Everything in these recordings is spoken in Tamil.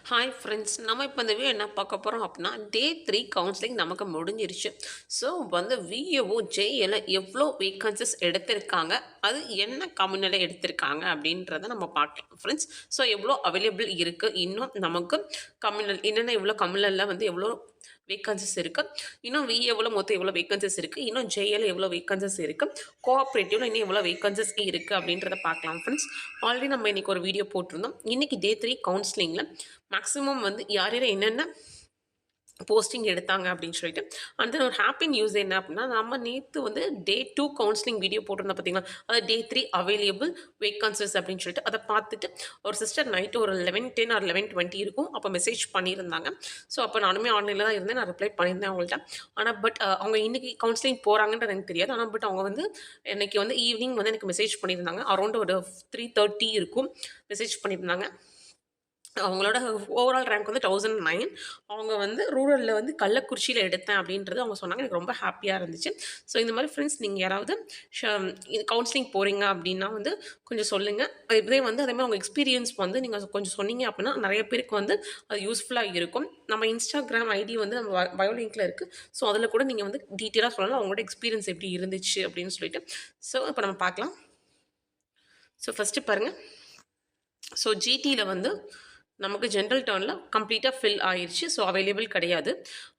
ஹாய் ஃப்ரெண்ட்ஸ், நம்ம இப்போ இந்த வீடியோ என்ன பார்க்க போகிறோம் அப்படின்னா, டே 3 கவுன்சிலிங் நமக்கு முடிஞ்சிருச்சு. ஸோ விஏஓ, ஜேஏல எவ்வளோ வேக்கன்சிஸ் எடுத்திருக்காங்க, அது என்ன கம்யூனில் எடுத்திருக்காங்க அப்படின்றத நம்ம பார்க்கலாம் ஃப்ரெண்ட்ஸ். ஸோ எவ்வளோ அவைலபிள் இருக்குது, இன்னும் நமக்கு கம்யூனல் என்னென்ன எவ்வளோ கம்யூனலில் எவ்வளோ வேக்கன்சிஸ் இருக்குது, இன்னும் விஏஓவில் மொத்தம் எவ்வளோ வேக்கன்சிஸ் இருக்குது, இன்னும் ஜேஏல எவ்வளோ வேக்கன்சிஸ் இருக்குது, கோஆப்ரேட்டிவ்ல இன்னும் எவ்வளோ வேக்கன்சிஸ் இருக்குது அப்படின்றத பார்க்கலாம் ஃப்ரெண்ட்ஸ். ஆல்ரெடி நம்ம இன்றைக்கி ஒரு வீடியோ போட்டிருந்தோம். இன்றைக்கி டே 3 கவுன்சிலிங்கில் மேக்ஸிமம் யார் யார் என்னென்ன போஸ்டிங் எடுத்தாங்க அப்படின்னு சொல்லிட்டு. அண்ட் தென் ஒரு ஹாப்பி நியூஸ் என்ன அப்படின்னா, நம்ம நேற்று டே 2 கவுன்சிலிங் வீடியோ போட்டிருந்தோம் பார்த்தீங்களா, அது டே 3 அவைலபிள் வேக்கன்சிஸ் அப்படின்னு சொல்லிட்டு அதை பார்த்துட்டு ஒரு சிஸ்டர் நைட்டு ஒரு 11:10 ஆர் 11:20 இருக்கும் அப்போ மெசேஜ் பண்ணியிருந்தாங்க. ஸோ அப்போ நானுமே ஆன்லைனில் தான் இருந்தேன், நான் ரிப்ளை பண்ணியிருந்தேன் அவங்கள்ட்ட. ஆனால் அவங்க இன்றைக்கி கவுன்சிலிங் போகிறாங்கன்றது எனக்கு தெரியாது. ஆனால் அவங்க இன்னைக்கு ஈவினிங் எனக்கு மெசேஜ் பண்ணியிருந்தாங்க. அரௌண்ட் ஒரு 3:30 இருக்கும் மெசேஜ் பண்ணியிருந்தாங்க. அவங்களோட ஓவரால் ரேங்க் 1009. அவங்க ரூரலில் கள்ளக்குறிச்சியில் எடுத்தேன் அப்படின்றது அவங்க சொன்னாங்க. எனக்கு ரொம்ப ஹாப்பியாக இருந்துச்சு. ஸோ இந்த மாதிரி ஃப்ரெண்ட்ஸ், நீங்கள் யாராவது கவுன்சிலிங் போகிறீங்க அப்படின்னா கொஞ்சம் சொல்லுங்கள். இதே அதே மாதிரி அவங்க எக்ஸ்பீரியன்ஸ் நீங்கள் கொஞ்சம் சொன்னீங்க அப்படின்னா நிறைய பேருக்கு அது யூஸ்ஃபுல்லாக இருக்கும். நம்ம இன்ஸ்டாகிராம் ஐடி நம்ம பயோ லிங்க்கில் இருக்குது. ஸோ அதில் கூட நீங்கள் டீட்டெயிலாக சொல்லலாம் அவங்களோட எக்ஸ்பீரியன்ஸ் எப்படி இருந்துச்சு அப்படின்னு சொல்லிட்டு. ஸோ இப்போ நம்ம பார்க்கலாம். ஸோ ஃபஸ்ட்டு பாருங்கள். ஸோ ஜிடியில் நமக்கு ஜென்ரல் டேர்னில் கம்ப்ளீட்டாக ஃபில் ஆயிடுச்சு. ஸோ அவைலபிள் கிடையாது.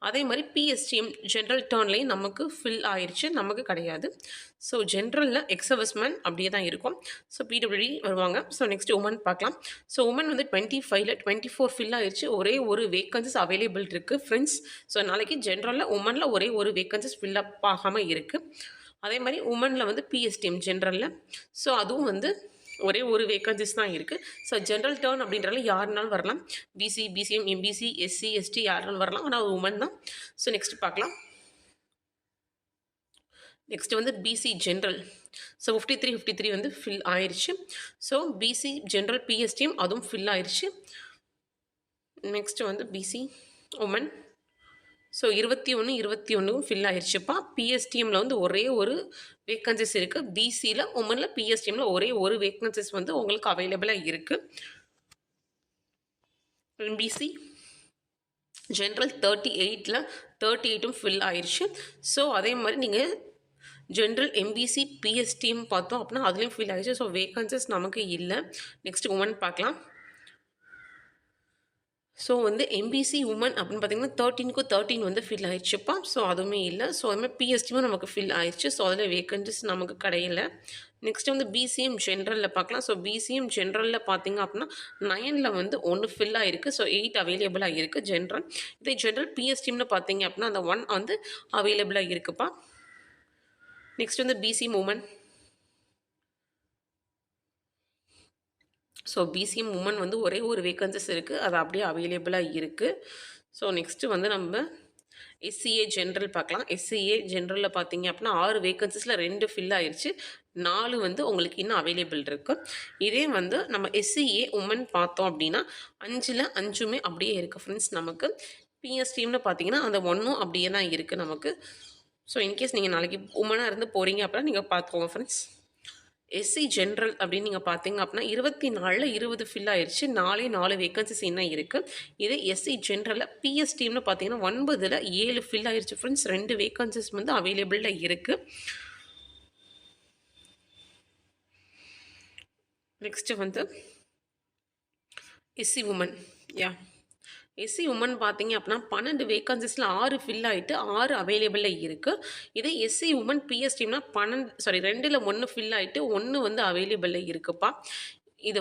அதே மாதிரி பிஎஸ்டிஎம் ஜென்ரல் டேர்ன்லேயும் நமக்கு ஃபில் ஆயிடுச்சு, நமக்கு கிடையாது. ஸோ ஜென்ரலில் எக்ஸர்வஸ்மேன் அப்படியே தான் இருக்கும். ஸோ பிடபிள்யூடி வருவாங்க. ஸோ நெக்ஸ்ட் உமன் பார்க்கலாம். ஸோ உமன் 25ல் 24 ஃபில் ஆயிடுச்சு. ஒரே ஒரு வேக்கன்சிஸ் அவைலபிள் இருக்குது ஃப்ரெண்ட்ஸ். ஸோ நாளைக்கு ஜென்ரலில் உமனில் ஒரே ஒரு வேக்கன்சிஸ் ஃபில் அப் ஆகாமல் இருக்குது. அதே மாதிரி உமனில் பிஎஸ்டிஎம் ஜென்ரலில் ஸோ அதுவும் ஒரே ஒரு வேக்கன்சிஸ் தான் இருக்குது. ஸோ ஜென்ரல் டேர்ன் அப்படின்றால யாருனாலும் வரலாம். BC, BCM, MBC, SC, ST யாருனாலும் வரலாம். ஆனால் உமன் தான். ஸோ நெக்ஸ்ட் பார்க்கலாம். Next BC general. So 53 fill ஆயிடுச்சு. ஸோ பிசி ஜென்ரல் பிஎஸ்டிஎம் அதுவும் ஃபில் ஆயிடுச்சு. Next BC women. So 21 fill ஆயிடுச்சுப்பா. பிஎஸ்டிஎம்மில் ஒரே ஒரு வேக்கன்சிஸ் இருக்குது. பிசியில் உமனில் பிஎஸ்டிஎம்மில் ஒரே ஒரு வேக்கன்சிஸ் உங்களுக்கு அவைலபிளாக இருக்குது. பிசி ஜென்ரல் 38ம் ஃபில் ஆயிடுச்சு. ஸோ அதே மாதிரி நீங்கள் ஜென்ரல் எம்பிசி பிஎஸ்டிஎம் பார்த்தோம் அப்படின்னா அதுலேயும் ஃபில் ஆயிடுச்சு. ஸோ வேக்கன்சிஸ் நமக்கு இல்லை. நெக்ஸ்ட் உமன் பார்க்கலாம். ஸோ எம்பிசி உமன் அப்படின்னு பார்த்தீங்கன்னா 13 ஃபில் ஆயிடுச்சுப்பா. ஸோ அதுவுமே இல்லை. ஸோ அதுமாதிரி பிஎஸ்டியும் நமக்கு ஃபில் ஆயிடுச்சு. ஸோ அதில் வேக்கன்சிஸ் நமக்கு கிடையல. நெக்ஸ்ட் பிசிஎம் ஜென்ரலில் பார்க்கலாம். ஸோ பிசிஎம் ஜென்ரலில் பார்த்தீங்க அப்படின்னா 9ல் 1 ஃபில் ஆகிருக்கு. ஸோ 8 அவைலபிளாக இருக்குது ஜென்ரல். இதே ஜென்ரல் பிஎஸ்டிம்னு பார்த்தீங்க அப்படின்னா அந்த 1 அவைலபிளாக இருக்குப்பா. Next PCM woman. So PCM woman ஒரே ஒரு வேக்கன்சிஸ் இருக்குது, அது அப்படியே அவைலபிளாக இருக்குது. ஸோ நெக்ஸ்ட்டு நம்ம எஸ்சிஏ ஜென்ரல் பார்க்கலாம். எஸ்சிஏ ஜென்ரலில் பார்த்தீங்க அப்படின்னா 6 வேக்கன்சிஸில் 2 ஃபில் ஆயிடுச்சு. 4 உங்களுக்கு இன்னும் அவைலபிள் இருக்குது. இதே நம்ம எஸ்சிஏ உமன் பார்த்தோம் அப்படின்னா 5ல் 5மே அப்படியே இருக்குது ஃப்ரெண்ட்ஸ். நமக்கு பிஎஸ்டிஎம்னு பார்த்தீங்கன்னா அந்த 1 அப்படியே தான் இருக்குது நமக்கு. ஸோ இன்கேஸ் நீங்கள் நாளைக்கு உமனாக இருந்து போகிறீங்க அப்படின்னா நீங்கள் பார்த்துக்கோங்க ஃப்ரெண்ட்ஸ். எஸ்சி ஜென்ரல் அப்படின்னு நீங்கள் பார்த்தீங்க அப்படின்னா 24ல் 20 ஃபில் ஆயிடுச்சு. 4 வேக்கன்சிஸ் என்ன இருக்குது. இதே எஸ்சி ஜென்ரலில் பிஎஸ்டிஎம்னு பார்த்தீங்கன்னா 9ல் 7 ஃபில் ஆயிடுச்சு ஃப்ரெண்ட்ஸ். 2 வேக்கன்சிஸ் அவைலபிளில் இருக்குது. Next SC woman. SC woman பார்த்தீங்க அப்படின்னா 12 வேக்கன்சிஸில் 6 ஃபில் ஆகிட்டு 6 அவைலபிளில் இருக்குது. இதே எஸ்சி உமன் பிஎஸ்டிம்னா 2ல் 1 ஃபில் ஆகிட்டு 1 அவைலபிளில் இருக்குப்பா. இது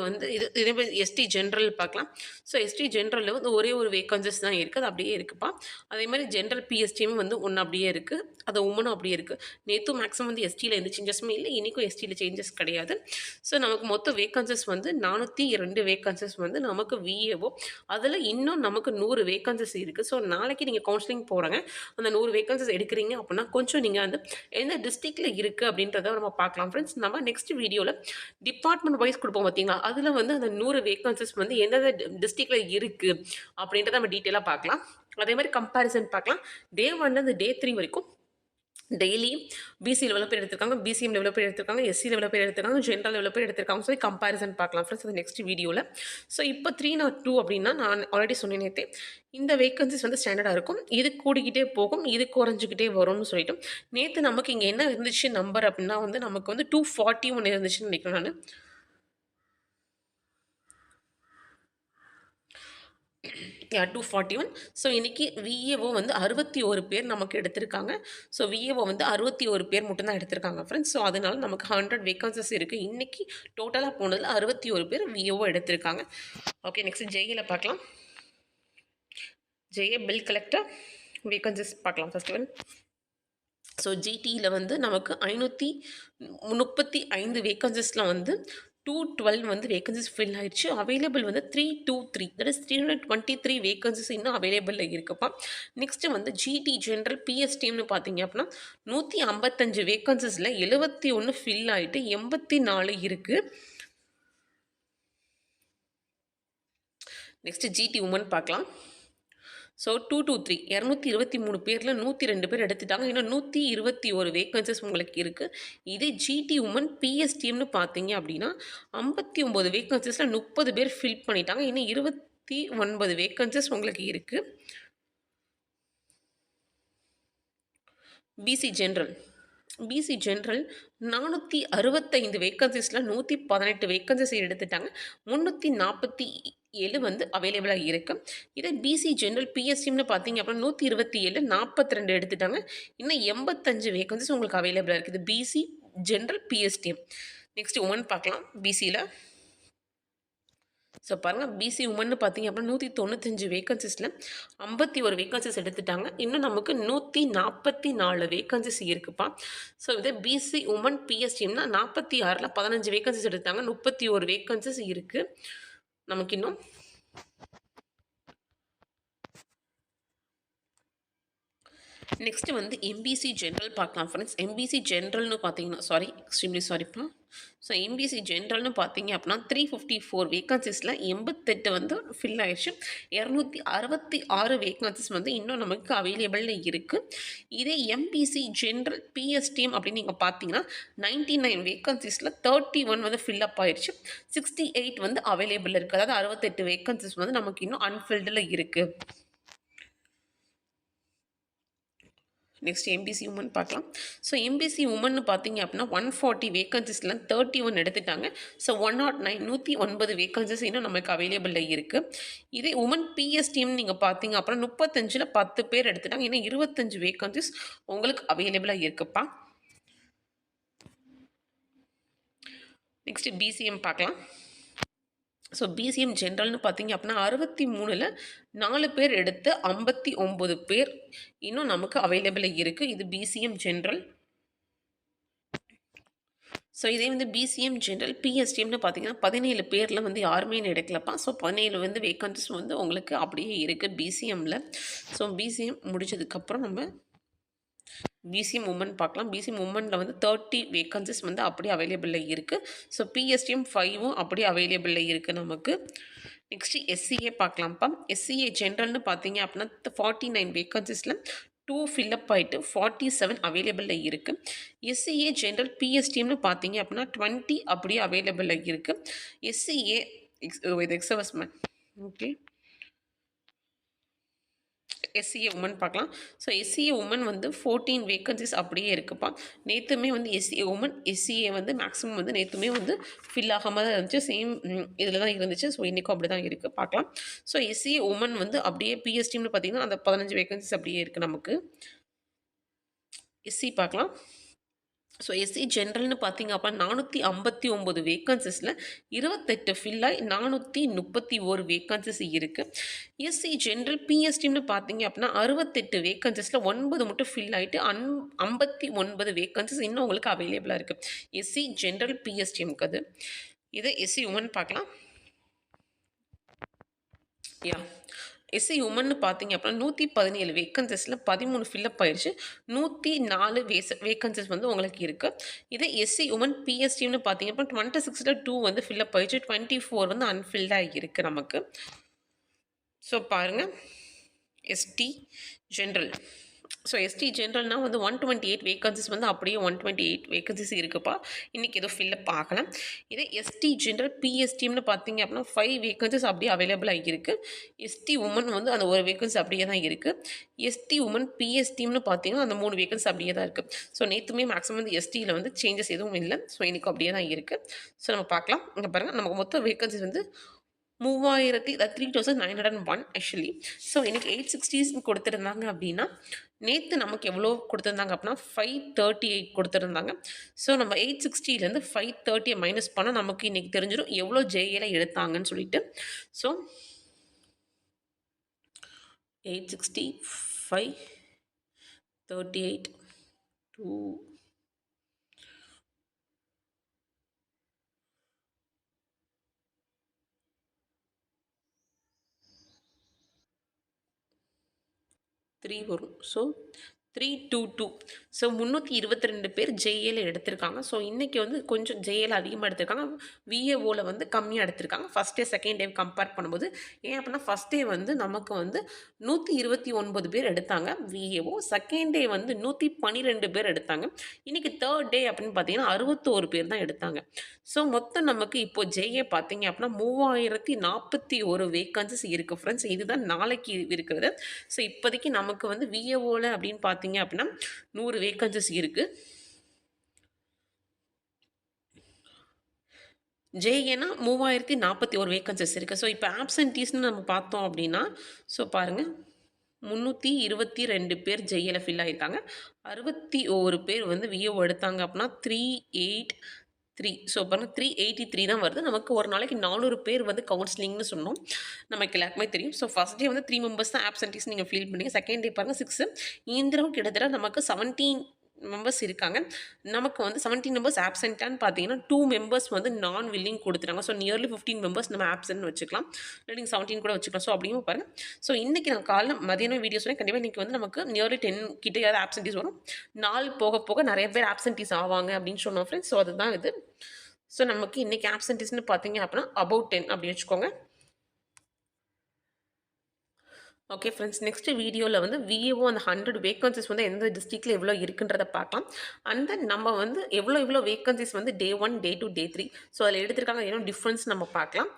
இதே மாதிரி எஸ்டி ஜென்ரல் பார்க்கலாம். ஸோ எஸ்டி ஜென்ரலில் ஒரே ஒரு வேக்கன்சிஸ் தான் இருக்குது, அது அப்படியே இருக்குப்பா. அதே மாதிரி ஜென்ரல் பிஎஸ்டியும் 1 அப்படியே இருக்குது, அது உமனும் அப்படியே இருக்குது. நேற்று மேக்ஸிமம் எஸ்டியில் எந்த சேஞ்சஸுமே இல்லை, இன்றைக்கும் எஸ்டியில் சேஞ்சஸ் கிடையாது. ஸோ நமக்கு மொத்த வேக்கன்சிஸ் 402 வேக்கன்சிஸ் நமக்கு விஏஓ. அதில் இன்னும் நமக்கு 100 வேக்கன்சிஸ் இருக்குது. ஸோ நாளைக்கு நீங்கள் கவுன்சிலிங் போகிறாங்க, அந்த 100 வேக்கன்சிஸ் எடுக்கிறீங்க அப்படின்னா கொஞ்சம் நீங்கள் எந்த டிஸ்ட்ரிக்டில் இருக்குது அப்படின்றத நம்ம பார்க்கலாம் ஃப்ரெண்ட்ஸ். நம்ம நெக்ஸ்ட் வீடியோவில் டிபார்ட்மெண்ட் வைஸ் கொடுப்போம் பார்த்தீங்களா, அதில் அந்த 100 வேக்கன்சிஸ் எந்தெந்த டிஸ்ட்ரிக்டில் இருக்குது அப்படின்றத நம்ம டீட்டெயிலாக பார்க்கலாம். அதே மாதிரி கம்பேரிசன் பார்க்கலாம். டே 1லேருந்து டே 3 வரைக்கும் டெய்லி பிசி லெவலில் பேர் எடுத்திருக்காங்க, பிசிஎம் லெவலில் பேர் எடுத்திருக்காங்க, எஸ்சி லெவலில் பேர் எடுத்திருக்காங்க, ஜென்ரல் லெவலில் பேர் எடுத்திருக்காங்க. ஸோ கம்பேரிசன் பார்க்கலாம் ஃப்ரெண்ட்ஸ் அது நெக்ஸ்ட் வீடியோவில். ஸோ இப்போ 302 அப்படின்னா நான் ஆல்ரெடி சொன்னேன் நேற்றே, இந்த வேகன்சிஸ் வந்து ஸ்டாண்டர்டாக இருக்கும், இது கூடிக்கிட்டே போகும், இது குறைஞ்சிக்கிட்டே வரும்னு சொல்லிட்டு. நேற்று நமக்கு இங்கே என்ன இருந்துச்சு நம்பர் அப்படின்னா வந்து நமக்கு வந்து 241 இருந்துச்சுன்னு நினைக்கிறேன் நான். யா 241. ஸோ இன்றைக்கி விஏஓ வந்து 61 பேர் நமக்கு எடுத்திருக்காங்க. ஸோ விஏஓ வந்து 61 பேர் மட்டும்தான் எடுத்திருக்காங்க ஃப்ரெண்ட்ஸ். ஸோ அதனால நமக்கு 100 வேகன்சிஸ் இருக்குது. இன்றைக்கி டோட்டலாக போனதில் 61 பேர் விஏஓ எடுத்திருக்காங்க. ஓகே, நெக்ஸ்ட் ஜேஏல பார்க்கலாம். ஜேஏ பில் கலெக்டர் வேகன்சிஸ் பார்க்கலாம் ஃபர்ஸ்ட் ஒன். ஸோ ஜிடியில் வந்து நமக்கு 535 வேகன்சிஸில் வந்து 212 வந்து வேகன்சிஸ் ஃபில் ஆயிடுச்சு. அவைலபிள் வந்து 323, தட் இஸ் 323 வேகன்சிஸ் இன்னும் அவைலபிளில் இருக்குப்பா. நெக்ஸ்ட்டு வந்து ஜிடி ஜென்ரல் பிஎஸ்டிஎம்னு பார்த்தீங்க அப்படின்னா 155 வேகன்சிஸில் 71 ஃபில் ஆகிட்டு 84 இருக்குது. நெக்ஸ்ட்டு ஜிடி உமன் பார்க்கலாம். ஸோ 223 223 பேரில் 102 பேர் எடுத்துட்டாங்க. இன்னும் 121 வேகன்சிஸ் உங்களுக்கு இருக்குது. இதே ஜிடி உமன் பிஎஸ்டிஎம்னு பார்த்தீங்க அப்படின்னா 59 வேகன்சிஸில் 30 பேர் ஃபில் பண்ணிட்டாங்க. இன்னும் 29 வேகன்சிஸ் உங்களுக்கு இருக்குது. பிசி ஜென்ரல் 465 வேகன்சிஸில் 118 வேகன்சிஸ் எடுத்துட்டாங்க. 347 வந்து அவைலபிளாக இருக்குது. இதே பிசி ஜென்ரல் பிஎஸ்டிஎம்னு பார்த்தீங்க அப்படின்னா 127 42 எடுத்துட்டாங்க. இன்னும் 85 வேகன்சிஸ் உங்களுக்கு அவைலபிளாக இருக்குது BC general PSTM. Next woman பார்க்கலாம். பிசியில் ஸோ பாருங்கள், பிசி உமன்னு பார்த்தீங்க அப்படின்னா 195 வேகன்சிஸில் 51 வேகன்சிஸ் எடுத்துட்டாங்க. இன்னும் நமக்கு 144 வேகன்சிஸ் இருக்குப்பா. ஸோ இதே பிசி உமன் பிஎஸ்டிஎம்னா 46ல் 15 வேகன்சிஸ் எடுத்தாங்க. 31 வேகன்சிஸ் இருக்குது நமக்கு இன்னும். நெக்ஸ்ட்டு வந்து எம்பிசி ஜென்ரல் பார்க்கலாம் ஃப்ரெண்ட்ஸ். எம்பிசி ஜென்ரல்னு பார்த்தீங்கன்னா எக்ஸ்ட்ரீம்லி சாரிப்பா. ஸோ எம்பிசி ஜென்ரல்னு பார்த்தீங்க அப்படின்னா 354 வேகன்சிஸில் 88 வந்து ஃபில் ஆயிடுச்சு. 266 வேகன்சிஸ் வந்து இன்னும் நமக்கு அவைலபிளில் இருக்குது. இதே எம்பிசி ஜென்ரல் பிஎஸ்டிஎம் அப்படின்னு நீங்கள் பார்த்தீங்கன்னா 99 வேகன்சிஸில் 31 வந்து ஃபில் அப் ஆயிடுச்சு. 68 வந்து அவைலபிள் இருக்குது. அதாவது 68 வேகன்சிஸ் வந்து நமக்கு இன்னும் அன்ஃபில்டில் இருக்குது. நெக்ஸ்ட் எம்பிசி உமன் பார்க்கலாம். ஸோ எம்பிசி உமன்னு பார்த்தீங்க அப்படின்னா 140 வேகன்சிஸில் 31 எடுத்துட்டாங்க. ஸோ 109 வேகன்சிஸ் இன்னும் நமக்கு அவைலபிளில் இருக்குது. இதே உமன் பிஎஸ்டிஎம் நீங்கள் பார்த்தீங்க அப்புறம் 35ல் 10 பேர் எடுத்துட்டாங்க. இன்னும் 25 வேகன்சிஸ் உங்களுக்கு அவைலபிளாக இருக்குப்பா. நெக்ஸ்ட் பிசிஎம் பார்க்கலாம். ஸோ பிசிஎம் ஜென்ரல்னு பார்த்தீங்க அப்படின்னா 63ல் 4 பேர் எடுத்து 59 பேர் இன்னும் நமக்கு அவைலபிளாக இருக்குது. இது பிசிஎம் ஜென்ரல். ஸோ இதே வந்து பிசிஎம் ஜென்ரல் பிஎஸ்டிஎம்னு பார்த்தீங்கன்னா 17 பேரில் வந்து யாருமே எடுக்கலப்பா. ஸோ 17 வந்து வேகன்சிஸ் வந்து உங்களுக்கு அப்படியே இருக்குது பிசிஎம்மில். ஸோ பிசிஎம் முடிச்சதுக்கப்புறம் நம்ம பிசிஎம் உமன் பார்க்கலாம். பிசிஎம் உமனில் வந்து 30 வேகன்சிஸ் வந்து அப்படியே அவைலபிளில் இருக்குது. ஸோ பிஎஸ்டிஎம் 5ம் அப்படியே அவைலபிளில் இருக்குது நமக்கு. நெக்ஸ்ட்டு எஸ்சிஏ பார்க்கலாம்ப்பா. எஸ்சிஏ ஜென்ரல்னு பார்த்தீங்க அப்படின்னா 49 வேகன்சிஸில் 2 ஃபில்லப் ஆகிட்டு 47 அவைலபிளில் இருக்குது. எஸ்சிஏ ஜென்ரல் பிஎஸ்டிஎம்னு பார்த்தீங்க அப்படின்னா 20 அப்படியே அவைலபிளில் இருக்குது. எஸ்சிஏ இது எக்ஸவர்ஸ்மேன். ஓகே, எஸ்சிஏ உமன் பார்க்கலாம். ஸோ எஸ்சிஏ உமன் வந்து 14 வேகன்சிஸ் அப்படியே இருக்குப்பா. நேற்றுமே வந்து எஸ்சிஏ உமன் எஸ்சிஏ வந்து மேக்ஸிமம் வந்து நேற்றுமே வந்து ஃபில் ஆகாமல் தான் இருந்துச்சு. சேம் இதில் தான் இருந்துச்சு. ஸோ இன்றைக்கும் அப்படி தான் இருக்குது பார்க்கலாம். ஸோ எஸ்சிஏ உமன் வந்து அப்படியே பிஎஸ்டிஎம்னு பார்த்தீங்கன்னா அந்த 15 வேகன்சிஸ் அப்படியே இருக்குது நமக்கு. எஸ்சி பார்க்கலாம். ஸோ எஸ்சி ஜென்ரல்னு பார்த்தீங்க அப்போ 459 வேகன்சிஸில் 28 ஃபில்லாகி 431 வேகன்சிஸ் இருக்குது. எஸ்சி ஜென்ரல் பிஎஸ்டிஎம்னு பார்த்தீங்க அப்படின்னா 68 வேகன்சிஸில் 9 மட்டும் ஃபில் ஆகிட்டு 59 வேகன்சிஸ் இன்னும் உங்களுக்கு அவைலபிளாக இருக்குது எஸ்சி ஜென்ரல் பிஎஸ்டிஎம்க்கு. அது இதை எஸ்சி உமன் பார்க்கலாம். எஸ்சி உமன்னு பார்த்தீங்க அப்படின்னா 117 வேகன்சிஸில் 13 ஃபில்லப் ஆயிடுச்சு. 104 வேகன்சிஸ் வந்து உங்களுக்கு இருக்குது. இதே எஸ்சி உமன் பிஎஸ்டிஎம்னு பார்த்தீங்க அப்படின்னா 26ல் 2 வந்து ஃபில்லப் ஆயிடுச்சு. 24 வந்து அன்ஃபில்டாக இருக்குது நமக்கு. ஸோ பாருங்கள், எஸ்டி ஜென்ரல் ஸோ எஸ்டி ஜென்ரல்னா வந்து 128 வேக்கன்சிஸ் வந்து அப்படியே 128 வேக்கன்சிஸ் இருக்குப்பா. இன்னைக்கு ஏதோ ஃபில்லப் ஆகல. இதே எஸ்டி ஜென்ரல் பிஎஸ்டின்னு பார்த்தீங்க அப்படின்னா 5 வேக்கன்சிஸ் அப்படியே அவைலபிள் ஆகியிருக்கு. எஸ்டி உமன் வந்து அந்த ஒரு வேக்கன்சி அப்படியே தான் இருக்கு. எஸ்டி உமன் பிஎஸ்டின்னு பார்த்தீங்கன்னா அந்த 3 வேக்கன்சி அப்படியே தான் இருக்கு. ஸோ நேத்துமே மேக்ஸிமம் வந்து எஸ்டியில் வந்து சேஞ்சஸ் எதுவும் இல்ல. ஸோ இன்னைக்கு அப்படியே தான் இருக்கு. ஸோ நம்ம பார்க்கலாம். இங்க பாருங்க நமக்கு மொத்த வேக்கன்சிஸ் வந்து 3901 ஆக்சுவலி. ஸோ இன்னைக்கு 860 கொடுத்துருந்தாங்க அப்படின்னா, நேத்து நமக்கு எவ்வளோ கொடுத்துருந்தாங்க அப்படின்னா 538 கொடுத்துருந்தாங்க. ஸோ நம்ம 860லேருந்து 530 மைனஸ் பண்ணா நமக்கு இன்னைக்கு தெரிஞ்சிரும் எவ்வளோ ஜேஏல எடுத்தாங்கன்னு சொல்லிட்டு. ஸோ 860, 538, 2 3 வரும். ஸோ 322. ஸோ 322 பேர் ஜேஏல எடுத்திருக்காங்க. ஸோ இன்னைக்கு வந்து கொஞ்சம் ஜேஏல அதிகமாக எடுத்திருக்காங்க. விஏஓவில் வந்து கம்மியாக எடுத்திருக்காங்க. First day second day compare பண்ணும்போது. ஏன் அப்படின்னா ஃபர்ஸ்ட் டே வந்து நமக்கு வந்து 129 பேர் எடுத்தாங்க விஏஓ. செகண்ட் டே வந்து 112 பேர் எடுத்தாங்க. இன்னைக்கு தேர்ட் டே அப்படின்னு பார்த்தீங்கன்னா 61 பேர் தான் எடுத்தாங்க. ஸோ மொத்தம் நமக்கு இப்போ ஜேஏ பார்த்தீங்க அப்படின்னா 3041 வேக்கன்சிஸ் இருக்குது ஃப்ரெண்ட்ஸ். இதுதான் நாளைக்கு இருக்கிறது. ஸோ இப்போதைக்கு நமக்கு வந்து விஏஓவில் அப்படின்னு பார்த்தீங்க அப்படின்னா 100 வேக்கன்சிஸ் இருக்கு. ஜேஏனா 3041 வேக்கன்சிஸ் இருக்கு. ஸோ இப்போ ஆப்சன்டீஸ்னு நம்ம பார்த்தோம் அப்படின்னா, ஸோ பாருங்க 322 பேர் ஜேஏல ஃபில் ஆயிருக்காங்க. 61 பேர் வந்து விஏஓ எடுத்தாங்க அப்படின்னா 383. ஸோ பாருங்க 383 தான் வருது. நமக்கு ஒரு நாளைக்கு 400 பேர் வந்து கவுன்சிலிங்னு சொன்னோம். நமக்கு எல்லாருக்குமே தெரியும். ஸோ ஃபர்ஸ்ட் டே வந்து 3 மெம்பர்ஸ் தான் ஆப்சன்டீஸ் நீங்கள் ஃபீல் பண்ணீங்க. செகண்ட் டே பாருங்க 6. இந்த தடவை கிட்டத்தட்ட நமக்கு 17 மெம்பர்ஸ் இருக்காங்க. நமக்கு வந்து 17 மெம்பர்ஸ் ஆப்சென்ட்டான்னு பார்த்தீங்கன்னா 2 மெம்பர்ஸ் வந்து நான் வில்லிங் கொடுத்துட்டாங்க. ஸோ நியர்லி 15 மெம்பர்ஸ் நம்ம ஆப்சென்ட்னு வச்சுக்கலாம். இல்லை நீங்கள் 17 கூட வச்சுக்கலாம். ஸோ அப்படியும் பாருங்க. ஸோ இன்னைக்கு நான் காலைல மதியானம் வீடியோ சொன்னேன். கண்டிப்பாக இன்னைக்கு வந்து நமக்கு நியர்லி 10 கிட்டேயாவது ஆப்சென்டீஸ் வரும். நாள் போக போக நிறைய பேர் ஆப்சென்டீஸ் ஆவாங்க அப்படின்னு சொன்னோம் ஃப்ரெண்ட்ஸ். ஸோ அதுதான் இது. ஸோ நமக்கு இன்னைக்கு ஆப்சென்டீஸ்னு பார்த்தீங்க அப்படின்னா அபவுட் 10 அப்படி வச்சுக்கோங்க. ஓகே ஃப்ரெண்ட்ஸ், நெக்ஸ்ட் வீடியோவில் வந்து விஏஓ அந்த 100 வேக்கன்சிஸ் வந்து எந்த டிஸ்ட்ரிக்டில் எவ்வளோ இருக்குன்றதை பார்க்கலாம். அண்ட் தென் நம்ம வந்து எவ்வளோ வேக்கன்சிஸ் வந்து டே 1, டே 2, டே 3 ஸோ அதில் எடுத்திருக்காங்க என்ன டிஃப்ரென்ஸ் நம்ம பார்க்கலாம்.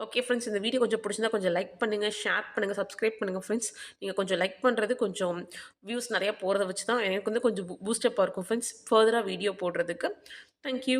ஓகே ஃப்ரெண்ட்ஸ், இந்த வீடியோ கொஞ்சம் பிடிச்சிருந்தா கொஞ்சம் லைக் பண்ணுங்கள், ஷேர் பண்ணுங்கள், சப்ஸ்கிரைப் பண்ணுங்கள் ஃப்ரெண்ட்ஸ். நீங்கள் கொஞ்சம் லைக் பண்ணுறது கொஞ்சம் வியூஸ் நிறையா போகிறத வச்சு தான் எனக்கு வந்து கொஞ்சம் பூஸ்டப்பாக இருக்கும் ஃப்ரெண்ட்ஸ் ஃபர்தராக வீடியோ போடுறதுக்கு. தேங்க்யூ.